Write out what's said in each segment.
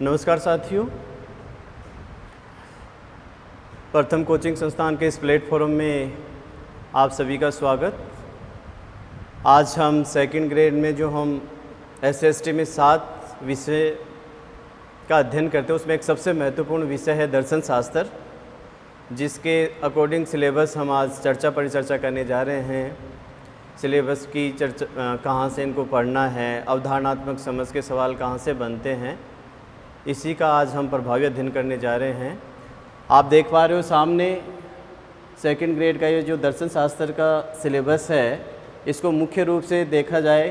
नमस्कार साथियों, प्रथम कोचिंग संस्थान के इस प्लेटफॉर्म में आप सभी का स्वागत। आज हम सेकंड ग्रेड में जो हम एसएसटी में 7 विषय का अध्ययन करते हैं उसमें एक सबसे महत्वपूर्ण विषय है दर्शन शास्त्र, जिसके अकॉर्डिंग सिलेबस हम आज चर्चा परिचर्चा करने जा रहे हैं। सिलेबस की चर्चा कहाँ से इनको पढ़ना है, अवधारणात्मक समझ के सवाल कहाँ से बनते हैं, इसी का आज हम प्रभावी अध्ययन करने जा रहे हैं। आप देख पा रहे हो सामने सेकंड ग्रेड का ये जो दर्शन शास्त्र का सिलेबस है, इसको मुख्य रूप से देखा जाए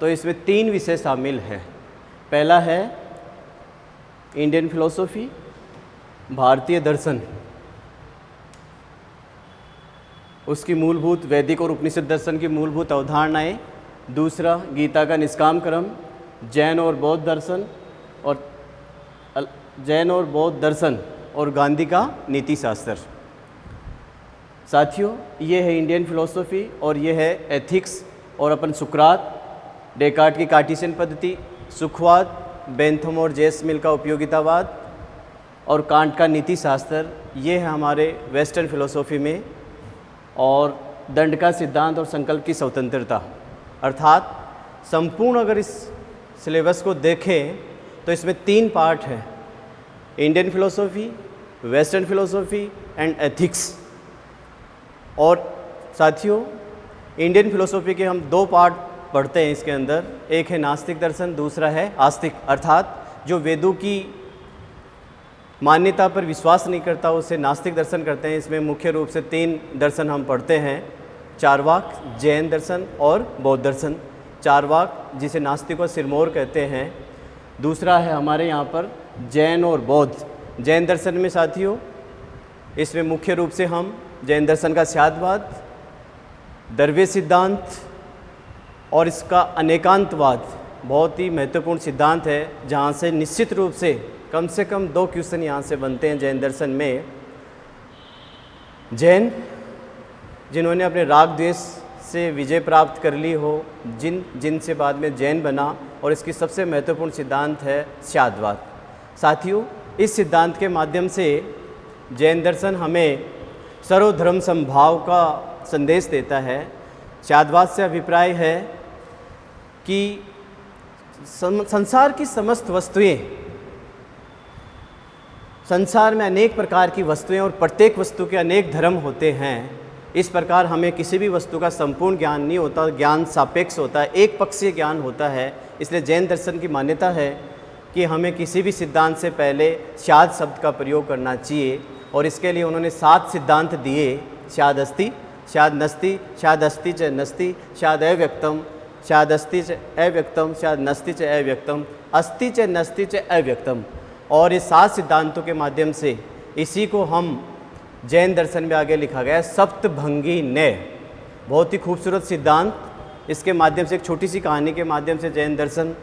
तो इसमें 3 विषय शामिल हैं। पहला है इंडियन फिलॉसफी, भारतीय दर्शन, उसकी मूलभूत वैदिक और उपनिषद दर्शन की मूलभूत अवधारणाएं। दूसरा गीता का निष्काम क्रम, जैन और बौद्ध दर्शन और गांधी का नीति शास्त्र। साथियों, ये है इंडियन फिलॉसफी और ये है एथिक्स और अपन सुकरात, डेकार्ट की कार्टेशियन पद्धति, सुखवाद, बेंथम और जेस मिल का उपयोगितावाद और कांट का नीति शास्त्र। ये है हमारे वेस्टर्न फिलॉसफी में। और दंड का सिद्धांत और संकल्प की स्वतंत्रता, अर्थात संपूर्ण अगर इस सिलेबस को देखें तो इसमें 3 पार्ट हैं: Indian philosophy, western philosophy and ethics. और साथियों, इंडियन फिलॉसफी के हम 2 पार्ट पढ़ते हैं इसके अंदर। एक है नास्तिक दर्शन, दूसरा है आस्तिक, अर्थात जो वेदों की मान्यता पर विश्वास नहीं करता उसे नास्तिक दर्शन करते हैं। इसमें मुख्य रूप से 3 दर्शन हम पढ़ते हैं: चार्वाक, जैन दर्शन और बौद्ध दर्शन। चार्वाक जिसे नास्तिक और सिरमौर कहते हैं। दूसरा है हमारे यहाँ पर जैन और बौद्ध। जैन दर्शन में साथियों, इसमें मुख्य रूप से हम जैन दर्शन का स्यादवाद, द्रव्य सिद्धांत और इसका अनेकांतवाद बहुत ही महत्वपूर्ण सिद्धांत है, जहाँ से निश्चित रूप से कम 2 क्वेश्चन यहाँ से बनते हैं जैन दर्शन में। जैन जिन्होंने अपने राग द्वेष से विजय प्राप्त कर ली हो, जिनसे बाद में जैन बना, और इसकी सबसे महत्वपूर्ण सिद्धांत है स्यादवाद। साथियों, इस सिद्धांत के माध्यम से जैन दर्शन हमें सर्वधर्म समभाव का संदेश देता है। स्यादवाद से अभिप्राय है कि संसार की समस्त वस्तुएं, संसार में अनेक प्रकार की वस्तुएं और प्रत्येक वस्तु के अनेक धर्म होते हैं। इस प्रकार हमें किसी भी वस्तु का संपूर्ण ज्ञान नहीं होता, ज्ञान सापेक्ष होता है, एक पक्षीय ज्ञान होता है। इसलिए जैन दर्शन की मान्यता है कि हमें किसी भी सिद्धांत से पहले स्याद शब्द का प्रयोग करना चाहिए, और इसके लिए उन्होंने 7 सिद्धांत दिए: स्याद अस्ति, स्याद नस्ति, स्याद अस्ति च नस्ति, स्याद अव्यक्तम, स्याद अस्ति च अव्यक्तम, स्याद नस्ति च अव्यक्तम, अस्ति च नस्ति च अव्यक्तम। और ये 7 सिद्धांतों के माध्यम से इसी को हम जैन दर्शन में आगे लिखा गया है सप्तभंगी न्याय। बहुत ही खूबसूरत सिद्धांत। इसके माध्यम से एक छोटी सी कहानी के माध्यम से जैन दर्शन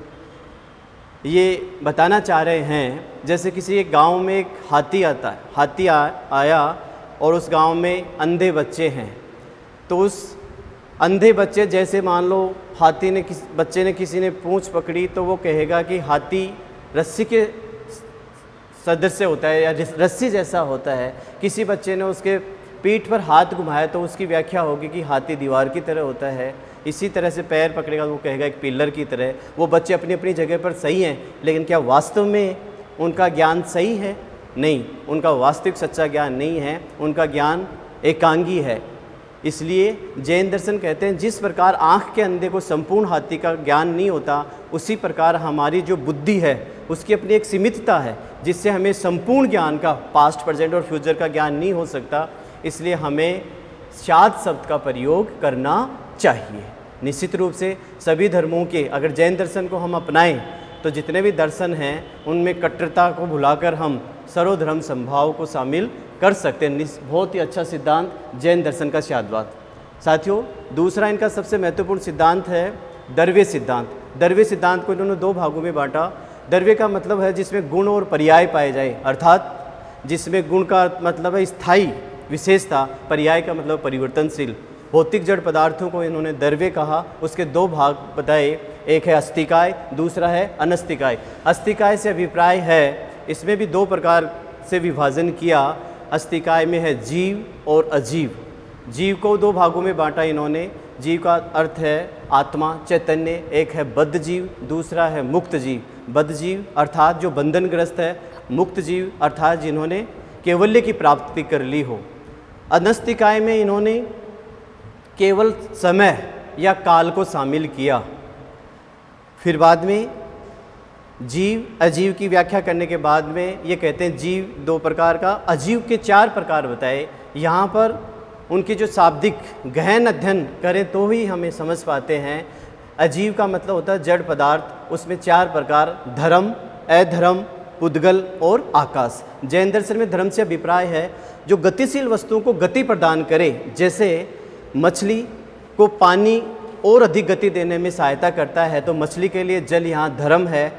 ये बताना चाह रहे हैं, जैसे किसी एक गांव में एक हाथी आता है। हाथी आया और उस गांव में अंधे बच्चे हैं। तो उस अंधे बच्चे, जैसे मान लो बच्चे ने किसी ने पूंछ पकड़ी, तो वो कहेगा कि हाथी रस्सी के सदृश होता है या रस्सी जैसा होता है। किसी बच्चे ने उसके पीठ पर हाथ घुमाया तो उसकी व्याख्या होगी कि हाथी दीवार की तरह होता है। इसी तरह से पैर पकड़ेगा तो वो कहेगा एक पिलर की तरह। वो बच्चे अपनी अपनी जगह पर सही हैं, लेकिन क्या वास्तव में उनका ज्ञान सही है? नहीं, उनका वास्तविक सच्चा ज्ञान नहीं है, उनका ज्ञान एकांगी है। इसलिए जैन दर्शन कहते हैं जिस प्रकार आँख के अंधे को संपूर्ण हाथी का ज्ञान नहीं होता, उसी प्रकार हमारी जो बुद्धि है उसकी अपनी एक सीमितता है, जिससे हमें संपूर्ण ज्ञान का, पास्ट, प्रेजेंट और फ्यूचर का ज्ञान नहीं हो सकता। इसलिए हमें स्याद शब्द का प्रयोग करना चाहिए। निश्चित रूप से सभी धर्मों के, अगर जैन दर्शन को हम अपनाएं तो जितने भी दर्शन हैं उनमें कट्टरता को भुलाकर हम सर्वधर्म समभाव को शामिल कर सकते हैं। बहुत ही अच्छा सिद्धांत जैन दर्शन का स्यादवाद। साथियों, दूसरा इनका सबसे महत्वपूर्ण सिद्धांत है द्रव्य सिद्धांत। द्रव्य सिद्धांत को इन्होंने 2 भागों में बांटा। द्रव्य का मतलब है जिसमें गुण और पर्याय पाए जाए, अर्थात जिसमें गुण का मतलब है स्थायी विशेषता, पर्याय का मतलब परिवर्तनशील। भौतिक जड़ पदार्थों को इन्होंने द्रव्य कहा। उसके 2 भाग बताए, एक है अस्तिकाय, दूसरा है अनस्तिकाय। अस्तिकाय से अभिप्राय है, इसमें भी दो प्रकार से विभाजन किया। अस्तिकाय में है जीव और अजीव। जीव को दो भागों में बांटा इन्होंने। जीव का अर्थ है आत्मा, चैतन्य। एक है बद्ध जीव, दूसरा है मुक्त जीव। बद्ध जीव अर्थात जो बंधनग्रस्त है, मुक्त जीव अर्थात जिन्होंने कैवल्य की प्राप्ति कर ली हो। अनस्तिकाय में इन्होंने केवल समय या काल को शामिल किया। फिर बाद में जीव अजीव की व्याख्या करने के बाद में ये कहते हैं जीव दो प्रकार का, अजीव के चार प्रकार बताए। यहाँ पर उनकी जो शाब्दिक गहन अध्ययन करें तो ही हमें समझ पाते हैं। अजीव का मतलब होता है जड़ पदार्थ, उसमें चार प्रकार, धर्म, अधर्म, पुद्गल और आकाश। जैन दर्शन में धर्म से अभिप्राय है जो गतिशील वस्तुओं को गति प्रदान करे, जैसे मछली को पानी और अधिक गति देने में सहायता करता है, तो मछली के लिए जल यहाँ धर्म है।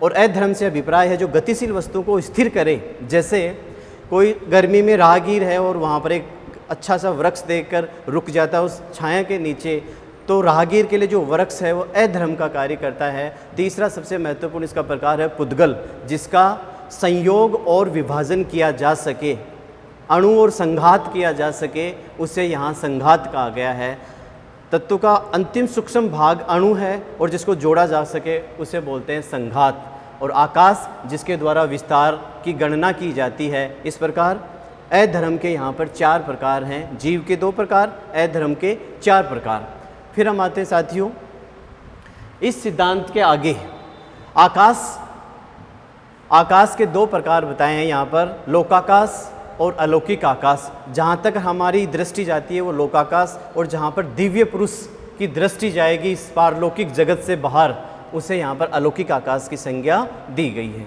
और अधर्म से अभिप्राय है जो गतिशील वस्तुओं को स्थिर करे, जैसे कोई गर्मी में राहगीर है और वहाँ पर एक अच्छा सा वृक्ष देखकर रुक जाता है उस छाया के नीचे, तो राहगीर के लिए जो वृक्ष है वो अधर्म का कार्य करता है। तीसरा सबसे महत्वपूर्ण इसका प्रकार है पुद्गल, जिसका संयोग और विभाजन किया जा सके, अणु और संघात किया जा सके, उसे यहाँ संघात कहा गया है। तत्व का अंतिम सूक्ष्म भाग अणु है और जिसको जोड़ा जा सके उसे बोलते हैं संघात। और आकाश जिसके द्वारा विस्तार की गणना की जाती है। इस प्रकार अधर्म के यहाँ पर चार प्रकार हैं, जीव के दो प्रकार, अधर्म के चार प्रकार। फिर हम आते हैं साथियों इस सिद्धांत के आगे। आकाश के दो प्रकार बताए हैं यहाँ पर, लोकाकाश और अलौकिक आकाश। जहाँ तक हमारी दृष्टि जाती है वो लोकाकाश, और जहाँ पर दिव्य पुरुष की दृष्टि जाएगी इस पारलौकिक जगत से बाहर, उसे यहाँ पर अलौकिक आकाश की संज्ञा दी गई है।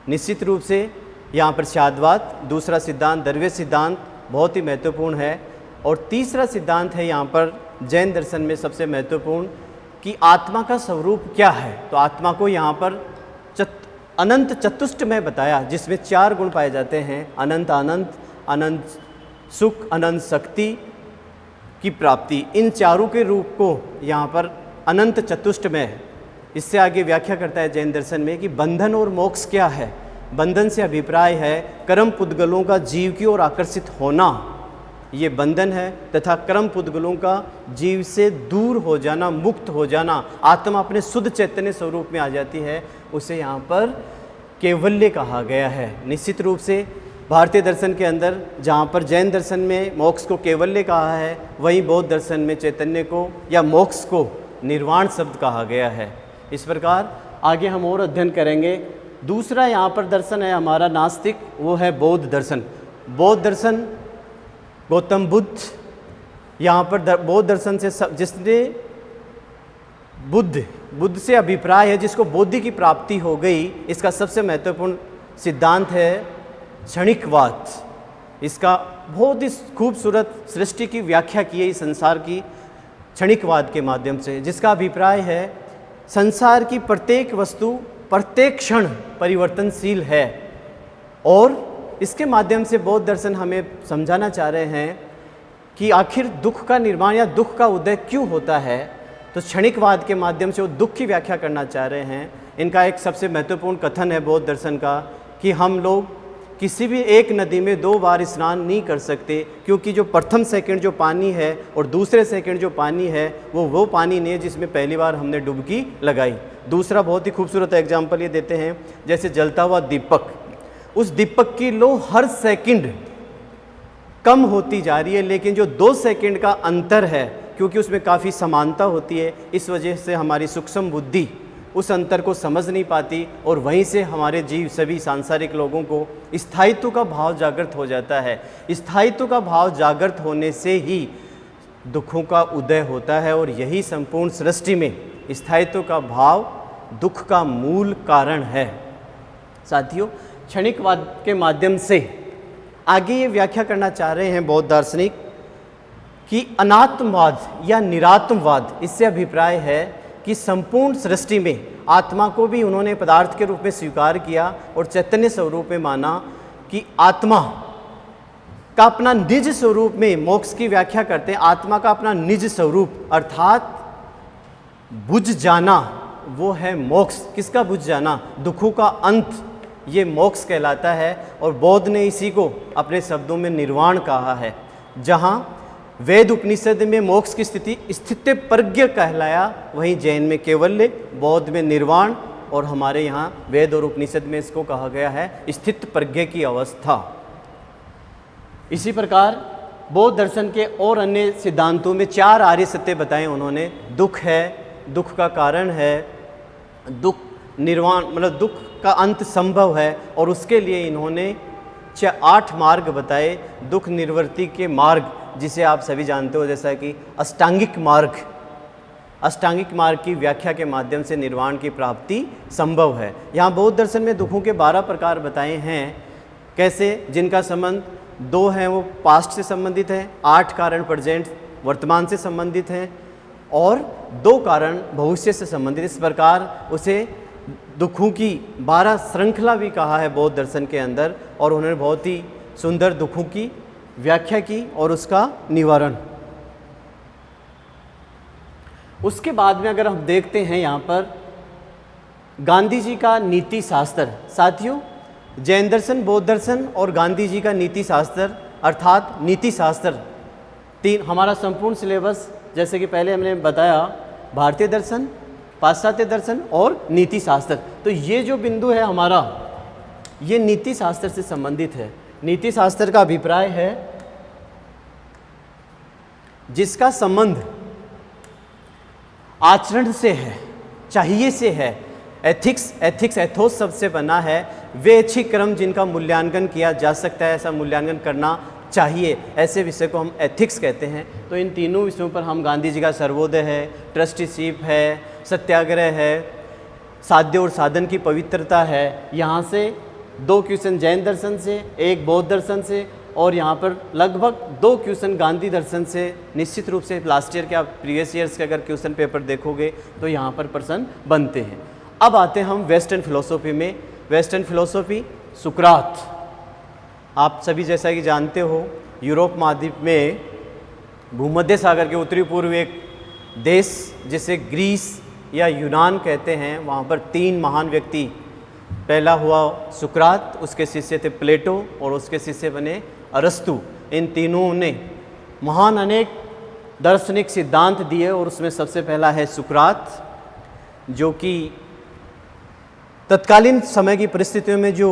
निश्चित रूप से यहाँ पर शाद्वाद, दूसरा सिद्धांत द्रव्य सिद्धांत बहुत ही महत्वपूर्ण है। और तीसरा सिद्धांत है यहाँ पर जैन दर्शन में सबसे महत्वपूर्ण कि आत्मा का स्वरूप क्या है। तो आत्मा को यहाँ पर अनंत चतुष्ट में बताया, जिसमें चार गुण पाए जाते हैं, अनंत आनंद, अनंत सुख, अनंत शक्ति की प्राप्ति। इन चारों के रूप को यहाँ पर अनंत चतुष्ट में, इससे आगे व्याख्या करता है जैन दर्शन में कि बंधन और मोक्ष क्या है। बंधन से अभिप्राय है कर्म पुद्गलों का जीव की ओर आकर्षित होना, ये बंधन है, तथा कर्म पुद्गलों का जीव से दूर हो जाना, मुक्त हो जाना, आत्मा अपने शुद्ध चैतन्य स्वरूप में आ जाती है, उसे यहाँ पर कैवल्य कहा गया है। निश्चित रूप से भारतीय दर्शन के अंदर जहाँ पर जैन दर्शन में मोक्ष को कैवल्य कहा है, वहीं बौद्ध दर्शन में चैतन्य को या मोक्ष को निर्वाण शब्द कहा गया है। इस प्रकार आगे हम और अध्ययन करेंगे। दूसरा यहाँ पर दर्शन है हमारा नास्तिक, वो है बौद्ध दर्शन। बौद्ध दर्शन गौतम बुद्ध, यहाँ पर बौद्ध दर्शन से जिसने बुद्ध से अभिप्राय है जिसको बोधि की प्राप्ति हो गई, इसका सबसे महत्वपूर्ण सिद्धांत है क्षणिकवाद। इसका बहुत ही खूबसूरत सृष्टि की व्याख्या की है इस संसार की क्षणिकवाद के माध्यम से, जिसका अभिप्राय है संसार की प्रत्येक वस्तु प्रत्येक क्षण परिवर्तनशील है। और इसके माध्यम से बौद्ध दर्शन हमें समझाना चाह रहे हैं कि आखिर दुख का निर्माण या दुख का उदय क्यों होता है। तो क्षणिकवाद के माध्यम से वो दुख की व्याख्या करना चाह रहे हैं। इनका एक सबसे महत्वपूर्ण कथन है बौद्ध दर्शन का कि हम लोग किसी भी एक नदी में दो बार स्नान नहीं कर सकते, क्योंकि जो प्रथम सेकंड जो पानी है और दूसरे सेकंड जो पानी है वो पानी नहीं है जिसमें पहली बार हमने डुबकी लगाई। दूसरा बहुत ही खूबसूरत एग्जाम्पल ये देते हैं, जैसे जलता हुआ दीपक, उस दीपक की लो हर सेकंड कम होती जा रही है, लेकिन जो 2 सेकंड का अंतर है, क्योंकि उसमें काफ़ी समानता होती है, इस वजह से हमारी सूक्ष्म बुद्धि उस अंतर को समझ नहीं पाती, और वहीं से हमारे जीव सभी सांसारिक लोगों को स्थायित्व का भाव जागृत हो जाता है। स्थायित्व का भाव जागृत होने से ही दुखों का उदय होता है, और यही संपूर्ण सृष्टि में स्थायित्व का भाव दुख का मूल कारण है। साथियों, क्षणिकवाद के माध्यम से आगे ये व्याख्या करना चाह रहे हैं बौद्ध दार्शनिक कि अनात्मवाद या निरात्मवाद, इससे अभिप्राय है कि संपूर्ण सृष्टि में आत्मा को भी उन्होंने पदार्थ के रूप में स्वीकार किया और चैतन्य स्वरूप में माना कि आत्मा का अपना निज स्वरूप में, मोक्ष की व्याख्या करते हैं, आत्मा का अपना निज स्वरूप अर्थात बुझ जाना वो है मोक्ष। किसका बुझ जाना? दुखों का अंत, ये मोक्ष कहलाता है। और बौद्ध ने इसी को अपने शब्दों में निर्वाण कहा है। जहाँ वेद उपनिषद में मोक्ष की स्थिति स्थित्य प्रज्ञ कहलाया, वहीं जैन में कैवल्य, बौद्ध में निर्वाण, और हमारे यहाँ वेद और उपनिषद में इसको कहा गया है स्थित प्रज्ञ की अवस्था। इसी प्रकार बौद्ध दर्शन के और अन्य सिद्धांतों में 4 आर्य सत्य बताए उन्होंने। दुख है, दुख का कारण है, दुख निर्वाण मतलब दुख का अंत संभव है, और उसके लिए इन्होंने 8 मार्ग बताए। दुख निवृत्ति के मार्ग, जिसे आप सभी जानते हो, जैसा कि अष्टांगिक मार्ग, अष्टांगिक मार्ग की व्याख्या के माध्यम से निर्वाण की प्राप्ति संभव है। यहाँ बौद्ध दर्शन में दुखों के 12 प्रकार बताए हैं। कैसे? जिनका संबंध 2 हैं वो पास्ट से संबंधित हैं, 8 कारण प्रेजेंट वर्तमान से संबंधित हैं, और 2 कारण भविष्य से संबंधित। इस प्रकार उसे दुखों की 12 श्रृंखला भी कहा है बौद्ध दर्शन के अंदर, और उन्होंने बहुत ही सुंदर दुखों की व्याख्या की और उसका निवारण। उसके बाद में अगर हम देखते हैं यहाँ पर गांधी जी का नीति शास्त्र। साथियों, जैन दर्शन, बौद्ध दर्शन और गांधी जी का नीति शास्त्र, अर्थात नीति शास्त्र 3 हमारा संपूर्ण सिलेबस, जैसे कि पहले हमने बताया, भारतीय दर्शन, पाश्चात्य दर्शन और नीति शास्त्र। तो ये जो बिंदु है हमारा, ये नीति शास्त्र से संबंधित है। नीति शास्त्र का अभिप्राय है जिसका संबंध आचरण से है, चाहिए से है। एथिक्स एथोस शब्द से बना है। वे ऐच्छिक क्रम जिनका मूल्यांकन किया जा सकता है, ऐसा मूल्यांकन करना चाहिए, ऐसे विषय को हम एथिक्स कहते हैं। तो इन तीनों विषयों पर हम गांधी जी का सर्वोदय है, ट्रस्टीशिप है, सत्याग्रह है, साध्य और साधन की पवित्रता है। यहाँ से 2 क्वेश्चन जैन दर्शन से, 1 बौद्ध दर्शन से, और यहाँ पर लगभग 2 क्वेश्चन गांधी दर्शन से। निश्चित रूप से लास्ट ईयर के आप प्रीवियस ईयर्स के अगर क्वेश्चन पेपर देखोगे तो यहाँ पर प्रश्न बनते हैं। अब आते हैं हम वेस्टर्न फिलोसॉफी में। वेस्टर्न फिलोसॉफी, सुकरात। आप सभी जैसा कि जानते हो, यूरोप महाद्वीप में भूमध्य सागर के उत्तरी पूर्व एक देश जिसे ग्रीस या यूनान कहते हैं, वहाँ पर 3 महान व्यक्ति, पहला हुआ सुकरात, उसके शिष्य थे प्लेटो, और उसके शिष्य बने अरस्तु। इन तीनों ने महान अनेक दार्शनिक सिद्धांत दिए, और उसमें सबसे पहला है सुकरात, जो कि तत्कालीन समय की परिस्थितियों में जो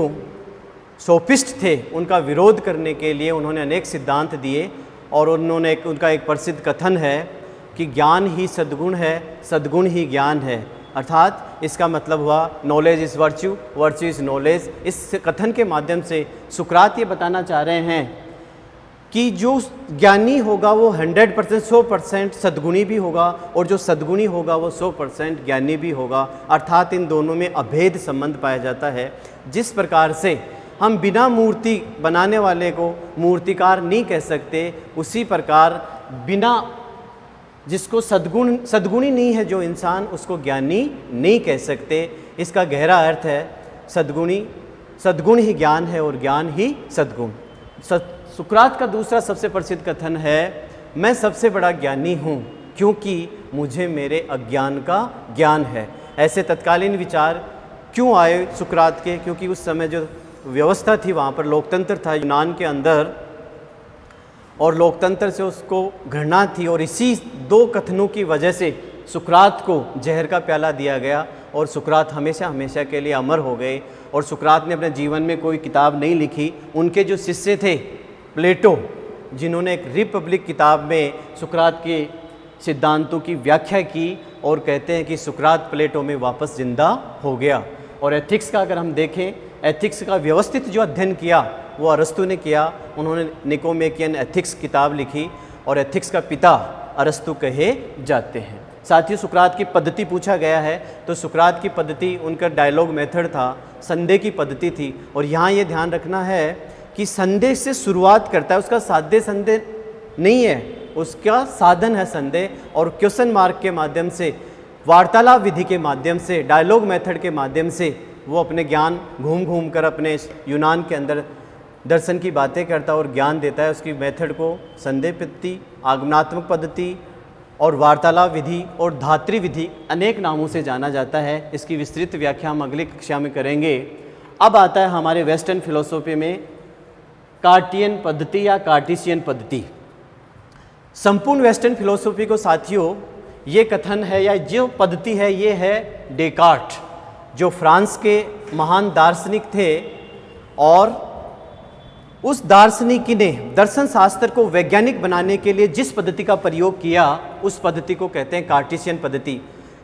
सोफिस्ट थे उनका विरोध करने के लिए उन्होंने अनेक सिद्धांत दिए। और उन्होंने उनका एक प्रसिद्ध कथन है कि ज्ञान ही सद्गुण है, सद्गुण ही ज्ञान है। अर्थात इसका मतलब हुआ knowledge is virtue, virtue is knowledge. इस कथन के माध्यम से सुकरात ये बताना चाह रहे हैं कि जो ज्ञानी होगा वो 100% 100% सद्गुणी भी होगा, और जो सद्गुणी होगा वो 100% ज्ञानी भी होगा। अर्थात इन दोनों में अभेद संबंध पाया जाता है। जिस प्रकार से हम बिना मूर्ति बनाने वाले को मूर्तिकार नहीं कह सकते, उसी प्रकार बिना जिसको सद्गुणी नहीं है जो इंसान, उसको ज्ञानी नहीं कह सकते। इसका गहरा अर्थ है सद्गुण ही ज्ञान है और ज्ञान ही सद्गुण। सुकरात का दूसरा सबसे प्रसिद्ध कथन है, मैं सबसे बड़ा ज्ञानी हूँ क्योंकि मुझे मेरे अज्ञान का ज्ञान है। ऐसे तत्कालीन विचार क्यों आए सुकरात के? क्योंकि उस समय जो व्यवस्था थी वहाँ पर लोकतंत्र था यूनान के अंदर, और लोकतंत्र से उसको घृणा थी, और इसी 2 कथनों की वजह से सुकरात को जहर का प्याला दिया गया, और सुकरात हमेशा हमेशा के लिए अमर हो गए। और सुकरात ने अपने जीवन में कोई किताब नहीं लिखी। उनके जो शिष्य थे प्लेटो, जिन्होंने एक रिपब्लिक किताब में सुकरात के सिद्धांतों की व्याख्या की, और कहते हैं कि सुकरात प्लेटो में वापस जिंदा हो गया। और एथिक्स का अगर हम देखें, एथिक्स का व्यवस्थित जो अध्ययन किया वो अरस्तु ने किया। उन्होंने निकोमेकियन एथिक्स किताब लिखी, और एथिक्स का पिता अरस्तु कहे जाते हैं। साथियों, सुकरात की पद्धति पूछा गया है, तो सुकरात की पद्धति उनका डायलॉग मेथड था, संदेह की पद्धति थी। और यहाँ ये ध्यान रखना है कि संदेह से शुरुआत करता है, उसका साध्य संदेह नहीं है, उसका साधन है संदेह। और क्वेश्चन मार्क के माध्यम से, वार्तालाप विधि के माध्यम से, डायलॉग मेथड के माध्यम से वो अपने ज्ञान घूम घूम कर अपने यूनान के अंदर दर्शन की बातें करता है और ज्ञान देता है। उसकी मेथड को संदेह पद्धति, आगमनात्मक पद्धति, और वार्तालाप विधि और धात्री विधि अनेक नामों से जाना जाता है। इसकी विस्तृत व्याख्या हम अगली कक्षा में करेंगे। अब आता है हमारे वेस्टर्न फिलोसॉफी में कार्टियन पद्धति या कार्टेशियन पद्धति। संपूर्ण वेस्टर्न फिलोसॉफी को साथियों ये कथन है या जो पद्धति है ये है डेकार्ट, जो फ्रांस के महान दार्शनिक थे, और उस दार्शनिक ने दर्शन शास्त्र को वैज्ञानिक बनाने के लिए जिस पद्धति का प्रयोग किया उस पद्धति को कहते हैं कार्टेशियन पद्धति।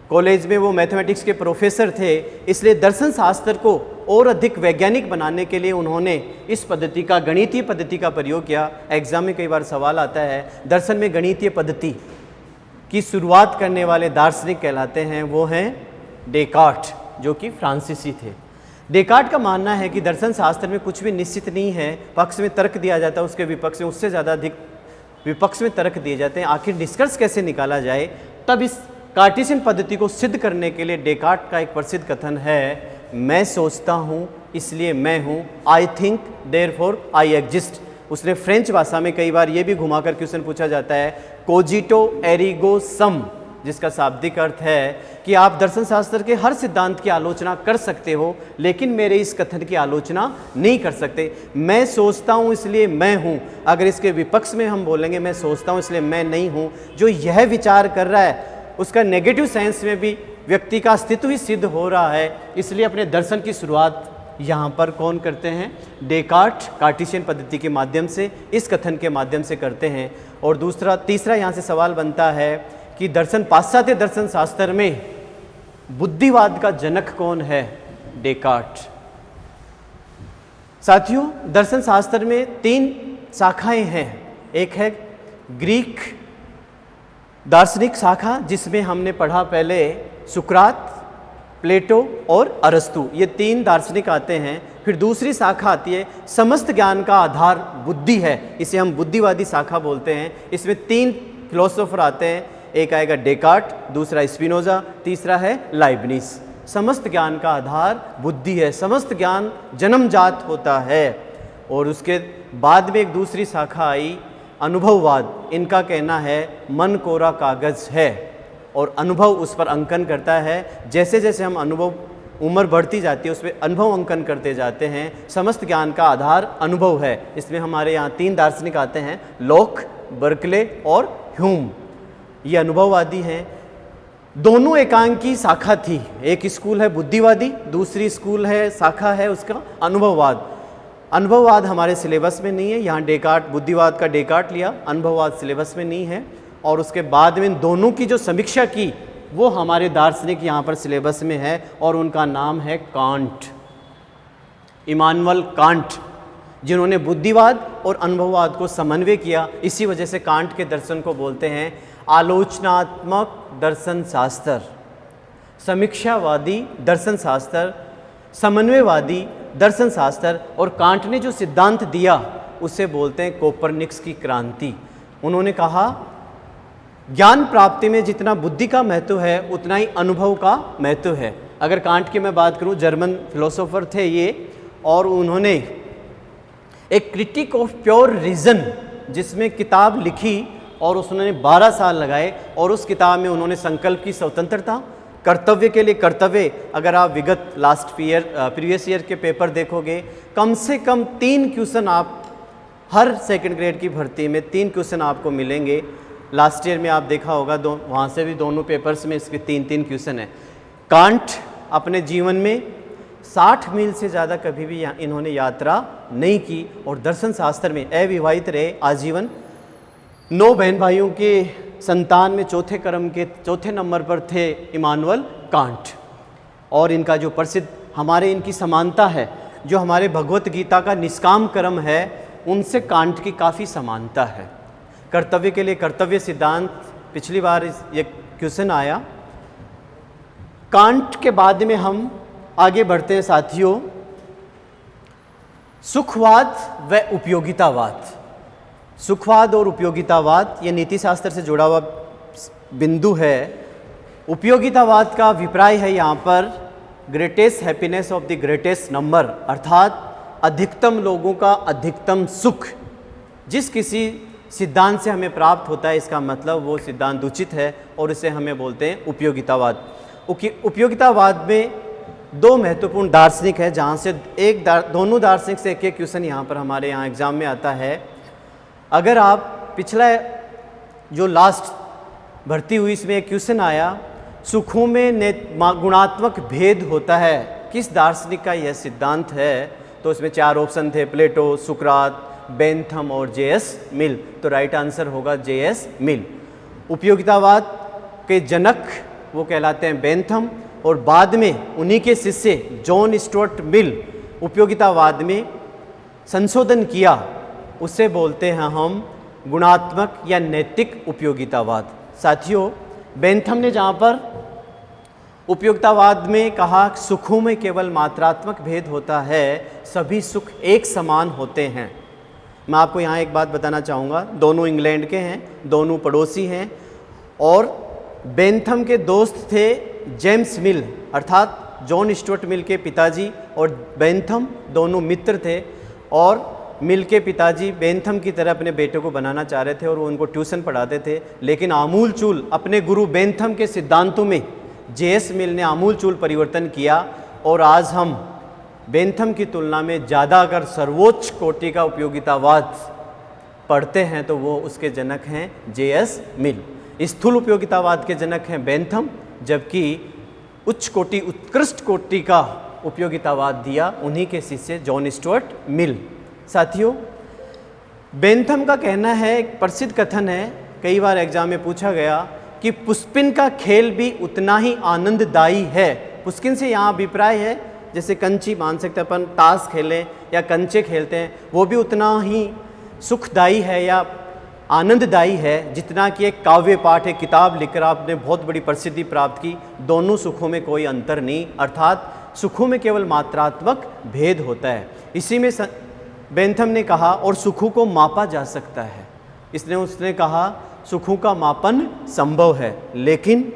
कॉलेज में वो मैथमेटिक्स के प्रोफेसर थे, इसलिए दर्शन शास्त्र को और अधिक वैज्ञानिक बनाने के लिए उन्होंने इस पद्धति का, गणितीय पद्धति का प्रयोग किया। एग्जाम में कई बार सवाल आता है दर्शन में गणितीय पद्धति की शुरुआत करने वाले दार्शनिक कहलाते हैं, वो हैं डेकार्ट, जो कि फ्रांसीसी थे। डेकार्ट का मानना है कि दर्शन शास्त्र में कुछ भी निश्चित नहीं है, पक्ष में तर्क दिया जाता है, उसके विपक्ष में उससे ज़्यादा अधिक विपक्ष में तर्क दिए जाते हैं। आखिर निष्कर्ष कैसे निकाला जाए, तब इस कार्टेशियन पद्धति को सिद्ध करने के लिए डेकार्ट का एक प्रसिद्ध कथन है, मैं सोचता हूँ इसलिए मैं हूँ, I think therefore I exist. उसने फ्रेंच भाषा में कई बार ये भी घुमाकर क्वेश्चन पूछा जाता है, कोजिटो एरिगो सम, जिसका शाब्दिक अर्थ है कि आप दर्शन शास्त्र के हर सिद्धांत की आलोचना कर सकते हो लेकिन मेरे इस कथन की आलोचना नहीं कर सकते। मैं सोचता हूँ इसलिए मैं हूँ, अगर इसके विपक्ष में हम बोलेंगे मैं सोचता हूँ इसलिए मैं नहीं हूँ, जो यह विचार कर रहा है उसका नेगेटिव सेंस में भी व्यक्ति का अस्तित्व ही सिद्ध हो रहा है। इसलिए अपने दर्शन की शुरुआत यहाँ पर कौन करते हैं, डेकार्ट कार्टेशियन पद्धति के माध्यम से, इस कथन के माध्यम से करते हैं। और तीसरा यहाँ से सवाल बनता है कि दर्शन, पाश्चात्य दर्शन शास्त्र में बुद्धिवाद का जनक कौन है, डेकार्ट। साथियों दर्शन शास्त्र में 3 शाखाएं हैं। एक है ग्रीक दार्शनिक शाखा, जिसमें हमने पढ़ा पहले सुकरात, प्लेटो और अरस्तु, ये 3 दार्शनिक आते हैं। फिर दूसरी शाखा आती है समस्त ज्ञान का आधार बुद्धि है, इसे हम बुद्धिवादी शाखा बोलते हैं। इसमें 3 फिलोसोफर आते हैं, एक आएगा डेकार्ट, दूसरा स्पिनोजा, तीसरा है लाइबनिज। समस्त ज्ञान का आधार बुद्धि है, समस्त ज्ञान जन्मजात होता है। और उसके बाद में एक दूसरी शाखा आई अनुभववाद। इनका कहना है मन कोरा कागज है और अनुभव उस पर अंकन करता है। जैसे जैसे हम अनुभव, उम्र बढ़ती जाती है उसमें अनुभव अंकन करते जाते हैं। समस्त ज्ञान का आधार अनुभव है। इसमें हमारे यहाँ 3 दार्शनिक आते हैं, लॉक, बर्कले और ह्यूम। ये अनुभववादी हैं। दोनों एकांकी शाखा थी, एक स्कूल है बुद्धिवादी, दूसरी स्कूल है, शाखा है उसका अनुभववाद। अनुभववाद हमारे सिलेबस में नहीं है, यहाँ डेकार्ट, बुद्धिवाद का डेकार्ट लिया, अनुभववाद सिलेबस में नहीं है। और उसके बाद में दोनों की जो समीक्षा की वो हमारे दार्शनिक यहाँ पर सिलेबस में है और उनका नाम है कांट, इमानुएल कांट, जिन्होंने बुद्धिवाद और अनुभववाद को समन्वय किया। इसी वजह से कांट के दर्शन को बोलते हैं आलोचनात्मक दर्शन शास्त्र, समीक्षावादी दर्शन शास्त्र, समन्वयवादी दर्शन शास्त्र। और कांट ने जो सिद्धांत दिया उसे बोलते हैं कोपरनिकस की क्रांति। उन्होंने कहा ज्ञान प्राप्ति में जितना बुद्धि का महत्व है उतना ही अनुभव का महत्व है। अगर कांट की मैं बात करूं, जर्मन फिलोसोफर थे ये, और उन्होंने एक क्रिटिक ऑफ प्योर रीजन जिसमें किताब लिखी और उसने 12 साल लगाए। और उस किताब में उन्होंने संकल्प की स्वतंत्रता, कर्तव्य के लिए कर्तव्य, अगर आप विगत प्रीवियस ईयर के पेपर देखोगे, कम से कम 3 क्वेश्चन आप हर सेकंड ग्रेड की भर्ती में 3 क्वेश्चन आपको मिलेंगे। लास्ट ईयर में आप देखा होगा, वहाँ से भी दोनों पेपर्स में इसके 3-3 क्वेश्चन हैं। कांट अपने जीवन में 60 मील से ज़्यादा कभी भी इन्होंने यात्रा नहीं की और दर्शन शास्त्र में अविवाहित रहे आजीवन। 9 बहन भाइयों के संतान में चौथे क्रम के चौथे नंबर पर थे इमानुएल कांट। और इनका जो प्रसिद्ध, हमारे इनकी समानता है, जो हमारे भगवत गीता का निष्काम कर्म है उनसे कांट की काफ़ी समानता है। कर्तव्य के लिए कर्तव्य सिद्धांत, पिछली बार ये क्वेश्चन आया। कांट के बाद में हम आगे बढ़ते हैं साथियों, सुखवाद व उपयोगितावाद। सुखवाद और उपयोगितावाद ये नीति शास्त्र से जुड़ा हुआ बिंदु है। उपयोगितावाद का अभिप्राय है यहाँ पर greatest happiness of the greatest number, अर्थात अधिकतम लोगों का अधिकतम सुख। जिस किसी सिद्धांत से हमें प्राप्त होता है, इसका मतलब वो सिद्धांत उचित है और इसे हमें बोलते हैं उपयोगितावाद। उपयोगितावाद में दो महत्वपूर्ण दार्शनिक है, जहाँ से दोनों दार्शनिक से एक क्वेश्चन यहाँ पर हमारे यहाँ एग्जाम में आता है। अगर आप पिछला जो लास्ट भर्ती हुई इसमें एक क्वेश्चन आया, सुखों में गुणात्मक भेद होता है, किस दार्शनिक का यह सिद्धांत है? तो इसमें 4 ऑप्शन थे, प्लेटो, सुकरात, बेंथम और जे.एस. मिल। तो राइट आंसर होगा जे.एस. मिल। उपयोगितावाद के जनक वो कहलाते हैं बेंथम, और बाद में उन्हीं के शिष्य जॉन स्टुअर्ट मिल उपयोगितावाद में संशोधन किया, उसे बोलते हैं हम गुणात्मक या नैतिक उपयोगितावाद। साथियों, बेंथम ने जहाँ पर उपयोगितावाद में कहा सुखों में केवल मात्रात्मक भेद होता है, सभी सुख एक समान होते हैं। मैं आपको यहाँ एक बात बताना चाहूँगा, दोनों इंग्लैंड के हैं, दोनों पड़ोसी हैं, और बेंथम के दोस्त थे जेम्स मिल, अर्थात जॉन स्टुअर्ट मिल के पिताजी और बेंथम दोनों मित्र थे, और मिल के पिताजी बेंथम की तरह अपने बेटे को बनाना चाह रहे थे और वो उनको ट्यूशन पढ़ाते थे, लेकिन आमूल चूल अपने गुरु बेंथम के सिद्धांतों में जे.एस. मिल ने आमूल चूल परिवर्तन किया, और आज हम बेंथम की तुलना में ज़्यादा अगर सर्वोच्च कोटि का उपयोगितावाद पढ़ते हैं तो वो उसके जनक हैं जे.एस. मिल। स्थूल उपयोगितावाद के जनक हैं बेंथम, जबकि उच्च कोटि उत्कृष्ट कोटि का उपयोगितावाद दिया उन्हीं के शिष्य जॉन स्टुअर्ट मिल। साथियों, बेंथम का कहना है, एक प्रसिद्ध कथन है, कई बार एग्जाम में पूछा गया कि पुष्पिन का खेल भी उतना ही आनंददायी है। पुष्किन से यहाँ अभिप्राय है जैसे कंची, मान सकते अपन ताश खेलें या कंचे खेलते हैं, वो भी उतना ही सुखदायी है या आनंददायी है जितना कि एक काव्य पाठ, एक किताब लिखकर आपने बहुत बड़ी प्रसिद्धि प्राप्त की। दोनों सुखों में कोई अंतर नहीं, अर्थात सुखों में केवल मात्रात्मक भेद होता है। इसी में बेंथम ने कहा और सुखों को मापा जा सकता है, इसलिए उसने कहा सुखों का मापन संभव है। लेकिन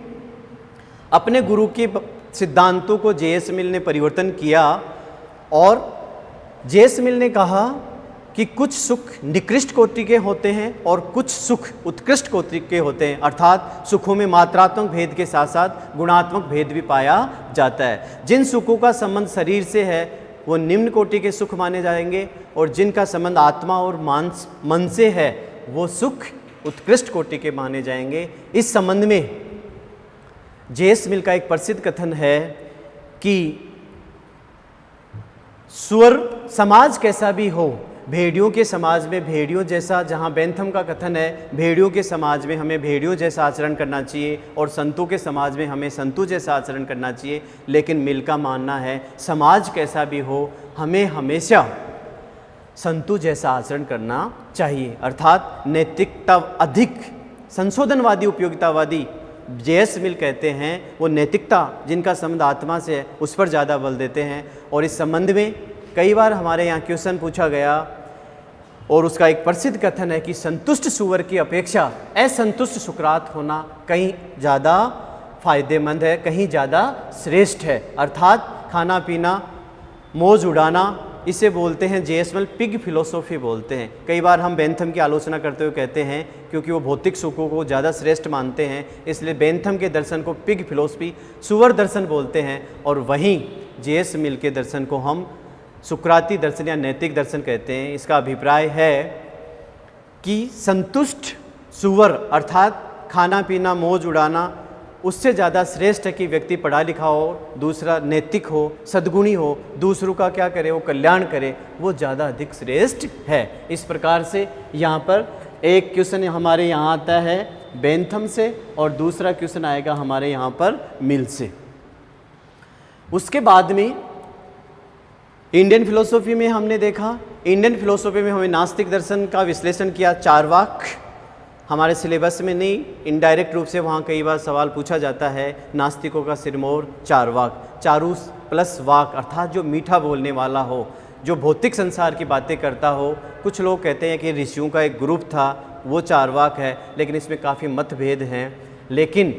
अपने गुरु के सिद्धांतों को जे.एस. मिल ने परिवर्तन किया, और जे.एस. मिल ने कहा कि कुछ सुख निकृष्ट कोटि के होते हैं और कुछ सुख उत्कृष्ट कोटि के होते हैं, अर्थात सुखों में मात्रात्मक भेद के साथ साथ गुणात्मक भेद भी पाया जाता है। जिन सुखों का संबंध शरीर से है वो निम्न कोटि के सुख माने जाएंगे, और जिनका संबंध आत्मा और मन से है वो सुख उत्कृष्ट कोटि के माने जाएंगे। इस संबंध में जे.एस. मिल का एक प्रसिद्ध कथन है कि सुअर समाज कैसा भी हो, भेड़ियों के समाज में भेड़ियों जैसा, जहाँ बेंथम का कथन है भेड़ियों के समाज में हमें भेड़ियों जैसा आचरण करना चाहिए और संतों के समाज में हमें संतों जैसा आचरण करना चाहिए, लेकिन मिल का मानना है समाज कैसा भी हो हमें हमेशा संतों जैसा आचरण करना चाहिए, अर्थात नैतिकता अधिक। संशोधनवादी उपयोगितावादी जे.एस. मिल कहते हैं वो नैतिकता जिनका संबंध आत्मा से है उस पर ज़्यादा बल देते हैं। और इस संबंध में कई बार हमारे यहाँ क्वेश्चन पूछा गया, और उसका एक प्रसिद्ध कथन है कि संतुष्ट सुअर की अपेक्षा असंतुष्ट सुकरात होना कहीं ज़्यादा फायदेमंद है, कहीं ज़्यादा श्रेष्ठ है, अर्थात खाना पीना मौज उड़ाना, इसे बोलते हैं जे.एस. मिल पिग फिलोसॉफी बोलते हैं। कई बार हम बेंथम की आलोचना करते हुए कहते हैं क्योंकि वो भौतिक सुखों को ज़्यादा श्रेष्ठ मानते हैं, इसलिए बेंथम के दर्शन को पिग फिलोसफी सुअर दर्शन बोलते हैं, और वहीं जे.एस. मिल के दर्शन को हम सुकराती दर्शन या नैतिक दर्शन कहते हैं। इसका अभिप्राय है कि संतुष्ट सुअर अर्थात खाना पीना मौज उड़ाना उससे ज़्यादा श्रेष्ठ है कि व्यक्ति पढ़ा लिखा हो, दूसरा नैतिक हो, सद्गुणी हो, दूसरों का क्या करे वो कल्याण करे, वो ज़्यादा अधिक श्रेष्ठ है। इस प्रकार से यहाँ पर एक क्वेश्चन हमारे यहाँ आता है बेंथम से और दूसरा क्वेश्चन आएगा हमारे यहाँ पर मिल से। उसके बाद में इंडियन फिलोसॉफी में हमने देखा, इंडियन फिलोसॉफी में हमें नास्तिक दर्शन का विश्लेषण किया। चारवाक हमारे सिलेबस में नहीं, इनडायरेक्ट रूप से वहाँ कई बार सवाल पूछा जाता है। नास्तिकों का सिरमौर चारवाक, चारूस प्लस वाक अर्थात जो मीठा बोलने वाला हो, जो भौतिक संसार की बातें करता हो। कुछ लोग कहते हैं कि ऋषियों का एक ग्रुप था वो चारवाक है, लेकिन इसमें काफ़ी मतभेद हैं। लेकिन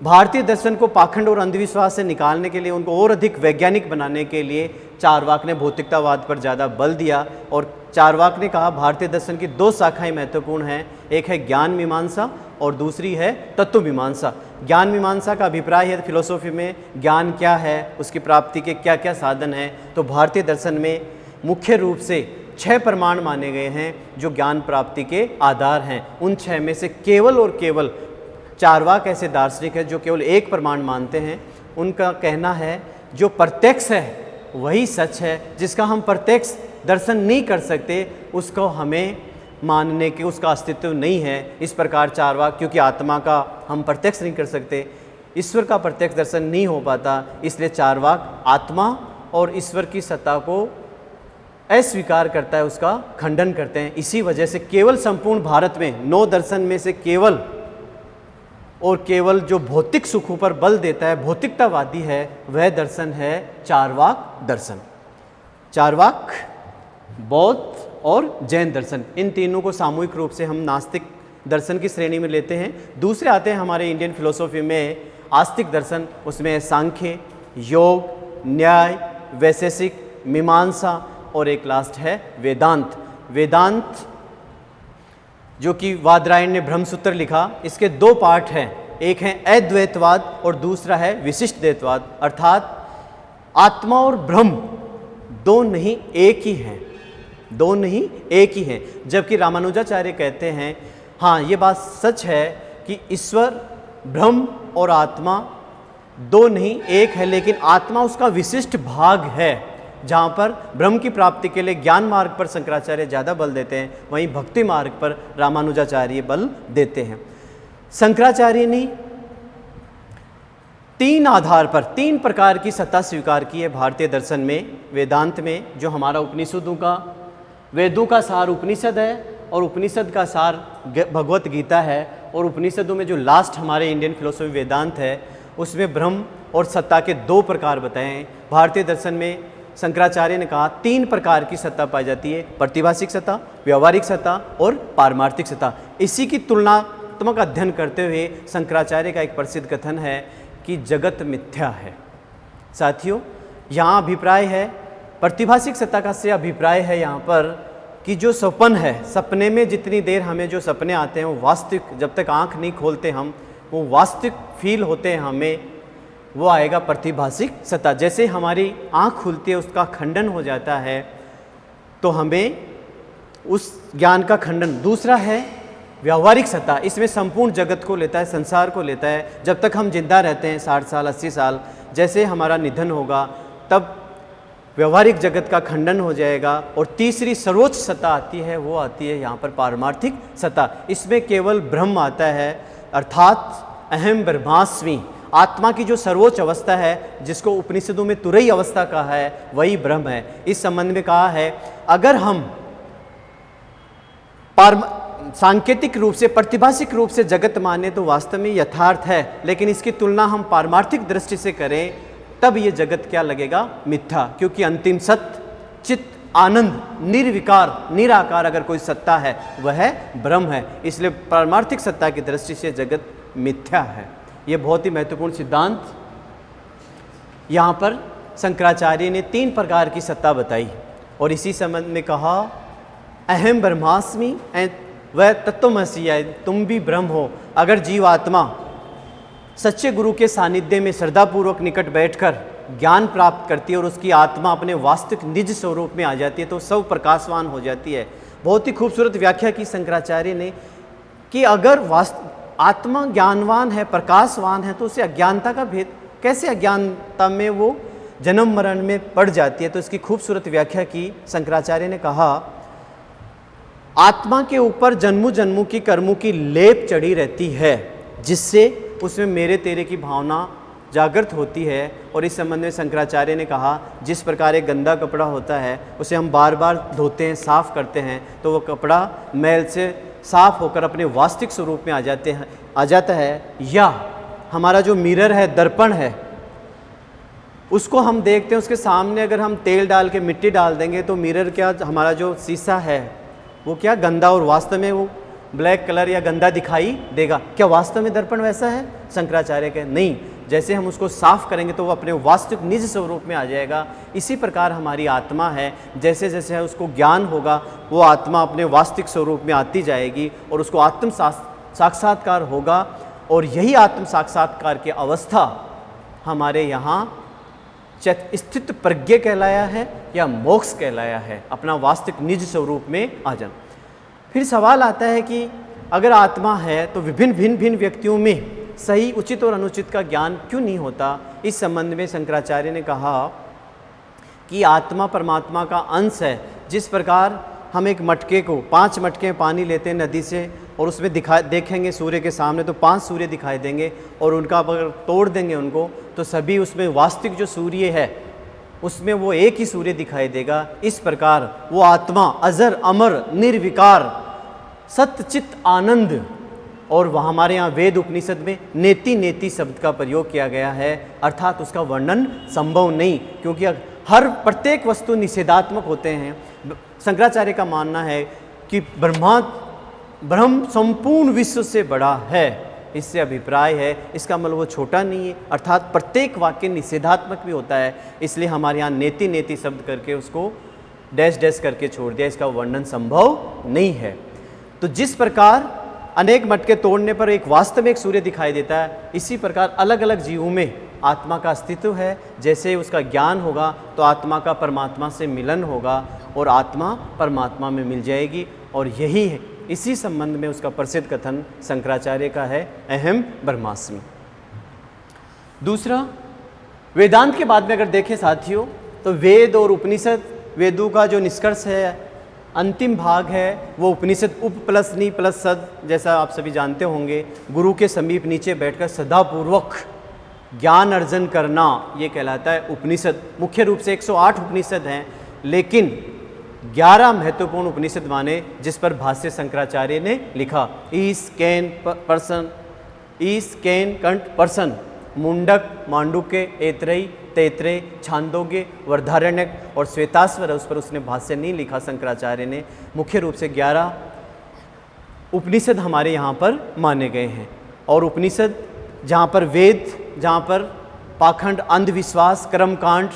भारतीय दर्शन को पाखंड और अंधविश्वास से निकालने के लिए, उनको और अधिक वैज्ञानिक बनाने के लिए चारवाक ने भौतिकतावाद पर ज़्यादा बल दिया और चारवाक ने कहा भारतीय दर्शन की दो शाखाएं महत्वपूर्ण हैं, एक है ज्ञान मीमांसा और दूसरी है तत्व मीमांसा। ज्ञान मीमांसा का अभिप्राय है फिलोसॉफी में ज्ञान क्या है, उसकी प्राप्ति के क्या क्या साधन हैं। तो भारतीय दर्शन में मुख्य रूप से 6 प्रमाण माने गए हैं जो ज्ञान प्राप्ति के आधार हैं। उन 6 में से केवल और केवल चारवाक ऐसे दार्शनिक हैं जो केवल एक प्रमाण मानते हैं। उनका कहना है जो प्रत्यक्ष है वही सच है, जिसका हम प्रत्यक्ष दर्शन नहीं कर सकते उसको हमें मानने के उसका अस्तित्व नहीं है। इस प्रकार चारवाक, क्योंकि आत्मा का हम प्रत्यक्ष नहीं कर सकते, ईश्वर का प्रत्यक्ष दर्शन नहीं हो पाता, इसलिए चारवाक आत्मा और ईश्वर की सत्ता को अस्वीकार करता है, उसका खंडन करते हैं। इसी वजह से केवल संपूर्ण भारत में 9 दर्शन में से केवल और केवल जो भौतिक सुखों पर बल देता है, भौतिकतावादी है, वह दर्शन है चारवाक दर्शन। चारवाक, बौद्ध और जैन दर्शन, इन तीनों को सामूहिक रूप से हम नास्तिक दर्शन की श्रेणी में लेते हैं। दूसरे आते हैं हमारे इंडियन फिलोसॉफी में आस्तिक दर्शन, उसमें सांख्य, योग, न्याय, वैशेषिक, मीमांसा और एक लास्ट है वेदांत। वेदांत जो कि वादरायण ने ब्रह्मसूत्र लिखा, इसके 2 पार्ट हैं, एक है अद्वैतवाद और दूसरा है विशिष्ट द्वैतवाद, अर्थात आत्मा और ब्रह्म दो नहीं एक ही हैं, दो नहीं एक ही हैं। जबकि रामानुजाचार्य कहते हैं हाँ ये बात सच है कि ईश्वर, ब्रह्म और आत्मा दो नहीं एक है, लेकिन आत्मा उसका विशिष्ट भाग है। जहाँ पर ब्रह्म की प्राप्ति के लिए ज्ञान मार्ग पर शंकराचार्य ज़्यादा बल देते हैं, वहीं भक्ति मार्ग पर रामानुजाचार्य बल देते हैं। शंकराचार्य ने 3 आधार पर 3 प्रकार की सत्ता स्वीकार की है भारतीय दर्शन में। वेदांत में जो हमारा उपनिषदों का, वेदों का सार उपनिषद है और उपनिषद का सार भगवत गीता है, और उपनिषदों में जो लास्ट हमारे इंडियन फिलोसॉफी वेदांत है उसमें ब्रह्म और सत्ता के 2 प्रकार बताए हैं। भारतीय दर्शन में शंकराचार्य ने कहा 3 प्रकार की सत्ता पाई जाती है, प्रतिभासिक सत्ता, व्यवहारिक सत्ता और पारमार्थिक सत्ता। इसी की तुलनात्मक अध्ययन करते हुए शंकराचार्य का एक प्रसिद्ध कथन है कि जगत मिथ्या है। साथियों, यहाँ अभिप्राय है, प्रतिभासिक सत्ता का से अभिप्राय है यहाँ पर कि जो सपन है, सपने में जितनी देर हमें जो सपने आते हैं वो वास्तविक, जब तक आँख नहीं खोलते हम, वो वास्तविक फील होते हैं हमें, वो आएगा प्रतिभासिक सत्ता। जैसे हमारी आँख खुलती है उसका खंडन हो जाता है, तो हमें उस ज्ञान का खंडन। दूसरा है व्यावहारिक सत्ता, इसमें संपूर्ण जगत को लेता है, संसार को लेता है। जब तक हम जिंदा रहते हैं 60 साल 80 साल, जैसे हमारा निधन होगा तब व्यवहारिक जगत का खंडन हो जाएगा। और तीसरी सर्वोच्च सत्ता आती है, वो आती है यहाँ पर पारमार्थिक सत्ता। इसमें केवल ब्रह्म आता है, अर्थात अहम ब्रह्मास्मि, आत्मा की जो सर्वोच्च अवस्था है जिसको उपनिषदों में तुरई अवस्था कहा है, वही ब्रह्म है। इस संबंध में कहा है अगर हम सांकेतिक रूप से, प्रतिभासिक रूप से जगत माने तो वास्तव में यथार्थ है, लेकिन इसकी तुलना हम पारमार्थिक दृष्टि से करें तब ये जगत क्या लगेगा, मिथ्या। क्योंकि अंतिम सत्य, चित्त, आनंद, निर्विकार, निराकार अगर कोई सत्ता है वह ब्रह्म है। इसलिए पारमार्थिक सत्ता की दृष्टि से जगत मिथ्या है। ये बहुत ही महत्वपूर्ण सिद्धांत। यहाँ पर शंकराचार्य ने 3 प्रकार की सत्ता बताई और इसी संबंध में कहा अहम ब्रह्मास्मि, वह तत्वमसि है, तुम भी ब्रह्म हो। अगर जीवात्मा सच्चे गुरु के सानिध्य में श्रद्धापूर्वक निकट बैठकर ज्ञान प्राप्त करती है और उसकी आत्मा अपने वास्तविक निज स्वरूप में आ जाती है तो सब प्रकाशवान हो जाती है। बहुत ही खूबसूरत व्याख्या की शंकराचार्य ने कि अगर आत्मा ज्ञानवान है, प्रकाशवान है, तो उसे अज्ञानता का भेद कैसे, अज्ञानता में वो जन्म मरण में पड़ जाती है। तो इसकी खूबसूरत व्याख्या की शंकराचार्य ने कहा आत्मा के ऊपर जन्मों जन्मों की कर्मों की लेप चढ़ी रहती है, जिससे उसमें मेरे तेरे की भावना जागृत होती है। और इस संबंध में शंकराचार्य ने कहा जिस प्रकार एक गंदा कपड़ा होता है उसे हम बार बार धोते हैं, साफ़ करते हैं, तो वो कपड़ा मैल से साफ होकर अपने वास्तविक स्वरूप में आ जाता है। या हमारा जो मिरर है, दर्पण है, उसको हम देखते हैं, उसके सामने अगर हम तेल डाल के मिट्टी डाल देंगे तो मिरर क्या, हमारा जो शीशा है वो क्या गंदा और वास्तव में वो ब्लैक कलर या गंदा दिखाई देगा। क्या वास्तव में दर्पण वैसा है? शंकराचार्य कहे नहीं, जैसे हम उसको साफ करेंगे तो वो अपने वास्तविक निज स्वरूप में आ जाएगा। इसी प्रकार हमारी आत्मा है, जैसे जैसे उसको ज्ञान होगा वो आत्मा अपने वास्तविक स्वरूप में आती जाएगी और उसको आत्म साक्षात्कार होगा। और यही आत्म साक्षात्कार की अवस्था हमारे यहाँ स्थित प्रज्ञ कहलाया है या मोक्ष कहलाया है, अपना वास्तविक निज स्वरूप में आ जाना। फिर सवाल आता है कि अगर आत्मा है तो भिन्न भिन्न व्यक्तियों में सही, उचित और अनुचित का ज्ञान क्यों नहीं होता। इस संबंध में शंकराचार्य ने कहा कि आत्मा परमात्मा का अंश है। जिस प्रकार हम एक मटके को 5 मटके पानी लेते हैं नदी से और उसमें देखेंगे सूर्य के सामने तो 5 सूर्य दिखाई देंगे, और उनका अगर तोड़ देंगे उनको तो सभी उसमें वास्तविक जो सूर्य है उसमें वो एक ही सूर्य दिखाई देगा। इस प्रकार वो आत्मा अजर अमर निर्विकार सत्यचित आनंद, और वह हमारे यहाँ वेद उपनिषद में नेति नेति शब्द का प्रयोग किया गया है, अर्थात उसका वर्णन संभव नहीं, क्योंकि हर प्रत्येक वस्तु निषेधात्मक होते हैं। शंकराचार्य का मानना है कि ब्रह्म संपूर्ण विश्व से बड़ा है, इससे अभिप्राय है। इसका मतलब वो छोटा नहीं है, अर्थात प्रत्येक वाक्य निषेधात्मक भी होता है। इसलिए हमारे यहाँ नेति नेति शब्द करके उसको डैश डैश करके छोड़ दिया, इसका वर्णन संभव नहीं है। तो जिस प्रकार अनेक मटके तोड़ने पर एक वास्तव में एक सूर्य दिखाई देता है, इसी प्रकार अलग अलग जीवों में आत्मा का अस्तित्व है। जैसे उसका ज्ञान होगा तो आत्मा का परमात्मा से मिलन होगा और आत्मा परमात्मा में मिल जाएगी। और यही है, इसी संबंध में उसका प्रसिद्ध कथन शंकराचार्य का है, अहम ब्रह्मास्मि। दूसरा, वेदांत के बाद में अगर देखें साथियों तो वेद और उपनिषद, वेदों का जो निष्कर्ष है, अंतिम भाग है, वो उपनिषद उप प्लस नी प्लस सद, जैसा आप सभी जानते होंगे, गुरु के समीप नीचे बैठकर सदापूर्वक ज्ञान अर्जन करना, ये कहलाता है उपनिषद। मुख्य रूप से 108 उपनिषद हैं, लेकिन 11 महत्वपूर्ण उपनिषद माने जिस पर भाष्य शंकराचार्य ने लिखा। ईस कैन कंठ पर्सन, मुंडक, मांडुक्य, ऐतरेय, तैतरेय, छांदोग्य, वृहदारण्यक और श्वेताश्वर, उस पर उसने भाष्य नहीं लिखा शंकराचार्य ने। मुख्य रूप से 11 उपनिषद हमारे यहाँ पर माने गए हैं। और उपनिषद जहाँ पर वेद, जहाँ पर पाखंड, अंधविश्वास, कर्मकांड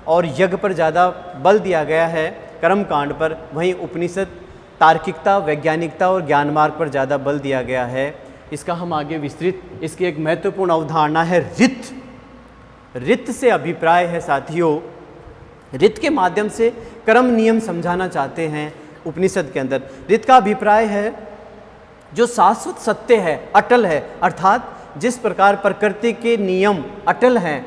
और यज्ञ पर ज़्यादा बल दिया गया है, कर्मकांड पर, वहीं उपनिषद तार्किकता, वैज्ञानिकता और ज्ञान मार्ग पर ज़्यादा बल दिया गया है। इसका हम आगे विस्तृत, इसकी एक महत्वपूर्ण अवधारणा है रित। रित से अभिप्राय है साथियों, रित के माध्यम से कर्म नियम समझाना चाहते हैं उपनिषद के अंदर। रित का अभिप्राय है जो शाश्वत सत्य है, अटल है, अर्थात जिस प्रकार प्रकृति के नियम अटल हैं,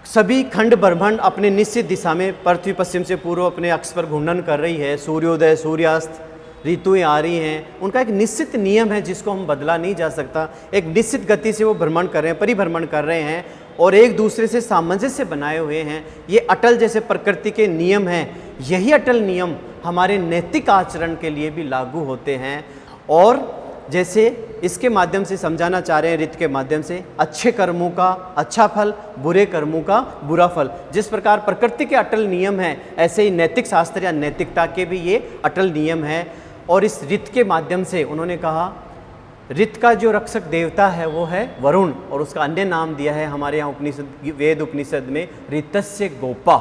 सभी खंड ब्रह्मांड अपने निश्चित दिशा में पृथ्वी पश्चिम से पूर्व अपने अक्ष पर घूर्णन कर रही है, सूर्योदय सूर्यास्त ऋतुएं आ रही हैं, उनका एक निश्चित नियम है जिसको हम बदला नहीं जा सकता। एक निश्चित गति से वो भ्रमण कर रहे हैं, परिभ्रमण कर रहे हैं और एक दूसरे से सामंजस्य बनाए हुए हैं। ये अटल जैसे प्रकृति के नियम हैं, यही अटल नियम हमारे नैतिक आचरण के लिए भी लागू होते हैं। और जैसे इसके माध्यम से समझाना चाह रहे हैं, रित के माध्यम से, अच्छे कर्मों का अच्छा फल, बुरे कर्मों का बुरा फल। जिस प्रकार प्रकृति के अटल नियम हैं, ऐसे ही नैतिक शास्त्र या नैतिकता के भी ये अटल नियम हैं। और इस रित के माध्यम से उन्होंने कहा, रित का जो रक्षक देवता है वो है वरुण, और उसका अन्य नाम दिया है हमारे यहाँ उपनिषद, वेद उपनिषद में, ऋतस्य गोपा।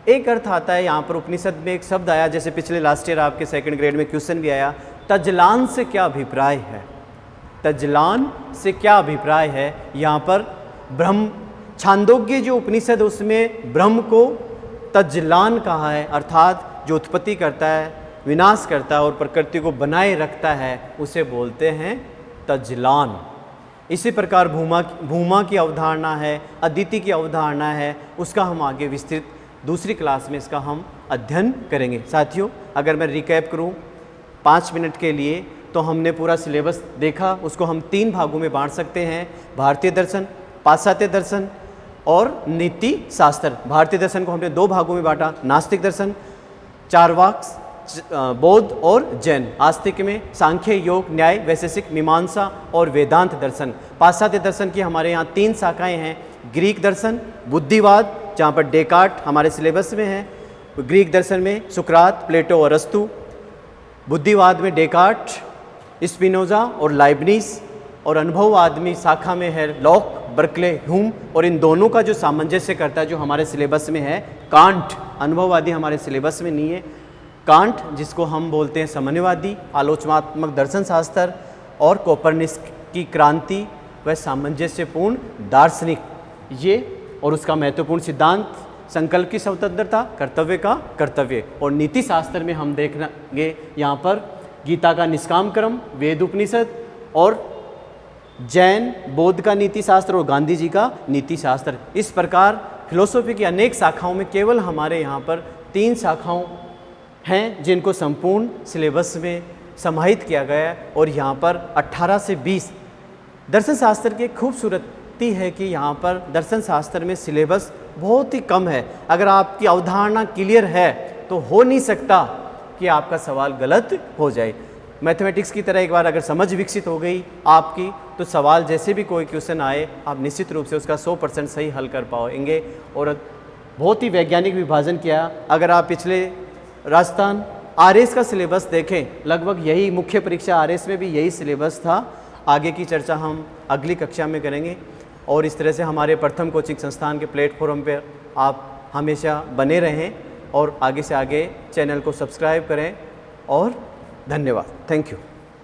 एक अर्थ आता है यहाँ पर, उपनिषद में एक शब्द आया, जैसे पिछले लास्ट ईयर आपके सेकंड ग्रेड में क्वेश्चन भी आया, तजलान से क्या अभिप्राय है। तजलान से क्या अभिप्राय है, यहाँ पर ब्रह्म, छांदोग्य जो उपनिषद उसमें ब्रह्म को तजलान कहा है, अर्थात जो उत्पत्ति करता है, विनाश करता है और प्रकृति को बनाए रखता है, उसे बोलते हैं तजलान। इसी प्रकार भूमा की अवधारणा है, अदिति की अवधारणा है, उसका हम आगे विस्तृत दूसरी क्लास में इसका हम अध्ययन करेंगे। साथियों, अगर मैं रिकैप करूं 5 मिनट के लिए, तो हमने पूरा सिलेबस देखा, उसको हम 3 भागों में बांट सकते हैं, भारतीय दर्शन, पाश्चात्य दर्शन और नीति शास्त्र। भारतीय दर्शन को हमने 2 भागों में बांटा, नास्तिक दर्शन, चार्वाक, बौद्ध और जैन। आस्तिक में सांख्य, योग, न्याय, वैशेषिक, मीमांसा और वेदांत दर्शन। पाश्चात्य दर्शन की हमारे यहाँ 3 शाखाएं हैं, ग्रीक दर्शन, बुद्धिवाद, जहाँ पर डेकार्ट हमारे सिलेबस में है, ग्रीक दर्शन में सुकरात, प्लेटो और अरस्तु, बुद्धिवाद में डेकार्ट, स्पिनोजा और लाइबनिस, और अनुभववादी शाखा में है लॉक, बर्कले, ह्यूम, और इन दोनों का जो सामंजस्य करता है जो हमारे सिलेबस में है कांट। अनुभववादी हमारे सिलेबस में नहीं है। कांट जिसको हम बोलते हैं सामान्यवादी, आलोचनात्मक दर्शन शास्त्र, और कोपरनिकस की क्रांति व सामंजस्यपूर्ण दार्शनिक, ये और उसका महत्वपूर्ण सिद्धांत संकल्प की स्वतंत्रता, कर्तव्य का कर्तव्य। और नीति शास्त्र में हम देखेंगे यहाँ पर गीता का निष्काम कर्म, वेद उपनिषद, और जैन बौद्ध का नीति शास्त्र और गांधी जी का नीति शास्त्र। इस प्रकार फिलोसॉफी की अनेक शाखाओं में केवल हमारे यहाँ पर 3 शाखाओं हैं जिनको संपूर्ण सिलेबस में समाहित किया गया है। और यहाँ पर 18 से 20 दर्शन शास्त्र की खूबसूरती है कि यहाँ पर दर्शन शास्त्र में सिलेबस बहुत ही कम है। अगर आपकी अवधारणा क्लियर है तो हो नहीं सकता कि आपका सवाल गलत हो जाए। मैथमेटिक्स की तरह एक बार अगर समझ विकसित हो गई आपकी, तो सवाल जैसे भी कोई क्वेश्चन आए आप निश्चित रूप से उसका 100% सही हल कर पाएंगे। और बहुत ही वैज्ञानिक विभाजन किया। अगर आप पिछले राजस्थान आरएस का सिलेबस देखें, लगभग यही मुख्य परीक्षा आरएस में भी यही सिलेबस था। आगे की चर्चा हम अगली कक्षा में करेंगे। और इस तरह से हमारे प्रथम कोचिंग संस्थान के प्लेटफॉर्म पर आप हमेशा बने रहें और आगे से आगे चैनल को सब्सक्राइब करें। और धन्यवाद। Thank you.